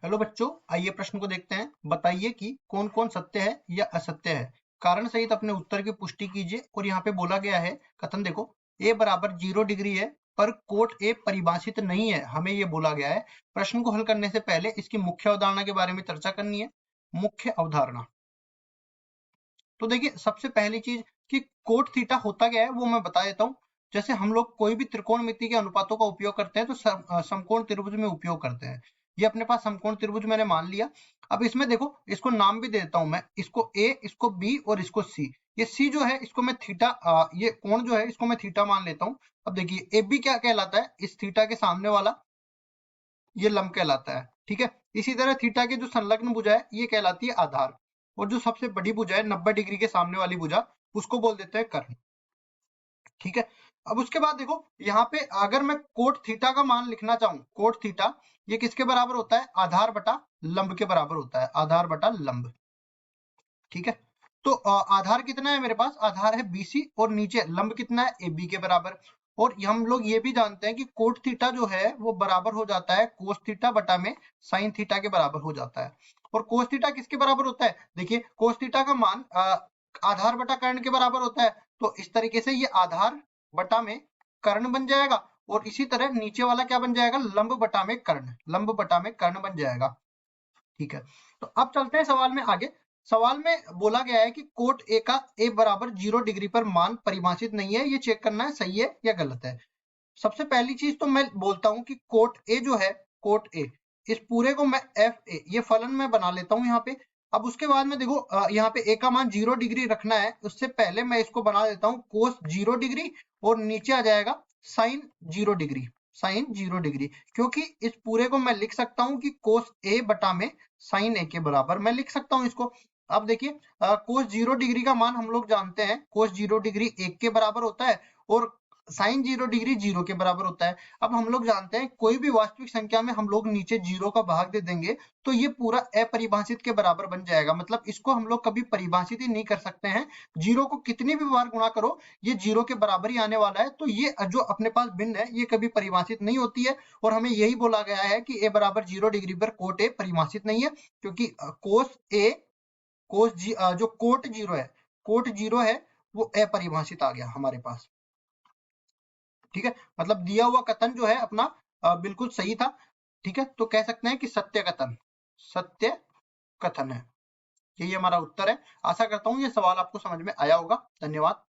Hello बच्चों, आइए प्रश्न को देखते हैं। बताइए कि कौन कौन सत्य है या असत्य है। कारण सहित अपने उत्तर की पुष्टि कीजिए। और यहाँ पे बोला गया है, कथन देखो, a बराबर 0 डिग्री है पर कोट a परिभाषित नहीं है, हमें ये बोला गया है। प्रश्न को हल करने से पहले इसकी मुख्य अवधारणा के बारे में चर्चा करनी है। मुख्य अवधारणा तो देखिए, सबसे पहली चीज कि कोट थीटा होता क्या है वो मैं बता देता हूँ। जैसे हम लोग कोई भी त्रिकोणमिति के अनुपातों का उपयोग करते हैं तो समकोण त्रिभुज में उपयोग करते हैं। ये अपने पास समकोण त्रिभुज मैंने मान लिया। अब इसमें देखो, इसको नाम भी दे देता हूं मैं, इसको ए, इसको बी और इसको सी। ये सी जो है इसको मैं थीटा, ये कोण जो है इसको मैं थीटा मान लेता हूँ। अब देखिए, ए बी क्या कहलाता है, इस थीटा के सामने वाला ये लंब कहलाता है। ठीक है। इसी तरह थीटा के जो संलग्न भुजा है ये कहलाती है आधार। और जो सबसे बड़ी भुजा है 90 डिग्री के सामने वाली भुजा, उसको बोल देते हैं कर्ण। ठीक है। अब उसके बाद देखो, यहाँ पे अगर मैं कोट थीटा का मान लिखना चाहूं, कोट थीटा ये किसके बराबर होता है, आधार बटा लंब के बराबर होता है, आधार बटा लंब। ठीक है। तो आधार कितना है मेरे पास, आधार है बीसी और नीचे लंब कितना है, ए बी के बराबर। और हम लोग ये भी जानते हैं कि कोट थीटा जो है वो बराबर हो जाता है कोस थीटा बटा में साइन थीटा के बराबर हो जाता है। और कोस थीटा किसके बराबर होता है, देखिए कोस थीटा का मान आधार बटा कर्ण के बराबर होता है। तो इस तरीके से ये आधार बटा में कर्ण बन जाएगा। और इसी तरह नीचे वाला क्या बन जाएगा, लंब बटा में कर्ण, लंब बटा में कर्ण बन जाएगा। ठीक है। तो अब चलते हैं सवाल में आगे। सवाल में बोला गया है कि कोट ए का ए बराबर 0 डिग्री पर मान परिभाषित नहीं है, ये चेक करना है सही है या गलत है। सबसे पहली चीज तो मैं बोलता हूं कि कोट ए जो है, कोट ए, इस पूरे को मैं एफ ए ये फलन में बना लेता हूं यहाँ पे। अब उसके बाद में देखो, यहाँ पे ए का मान 0 डिग्री रखना है, उससे पहले मैं इसको बना देता हूँ कोस 0 डिग्री और नीचे आ जाएगा साइन 0 डिग्री, साइन 0 डिग्री। क्योंकि इस पूरे को मैं लिख सकता हूँ कि कोस ए बटा में साइन ए के बराबर मैं लिख सकता हूँ इसको। अब देखिए, कोस 0 डिग्री का मान हम लोग जानते हैं, कोस 0 डिग्री 1 के बराबर होता है और साइन 0 डिग्री 0 के बराबर होता है। अब हम लोग जानते हैं कोई भी वास्तविक संख्या में हम लोग नीचे 0 का भाग दे देंगे तो ये पूरा अपरिभाषित के बराबर बन जाएगा। मतलब इसको हम लोग कभी परिभाषित ही नहीं कर सकते हैं। 0 को कितनी भी बार गुणा करो ये 0 के बराबर ही आने वाला है। तो ये जो अपने पास भिन्न है ये कभी परिभाषित नहीं होती है। और हमें यही बोला गया है कि ए बराबर 0 डिग्री पर कोट ए परिभाषित नहीं है, क्योंकि कोस ए, जो कोट 0 है, कोट 0 है वो अपरिभाषित आ गया हमारे पास। ठीक है। मतलब दिया हुआ कथन जो है अपना बिल्कुल सही था। ठीक है। तो कह सकते हैं कि सत्य कथन, सत्य कथन है। यही हमारा उत्तर है। आशा करता हूं ये सवाल आपको समझ में आया होगा। धन्यवाद।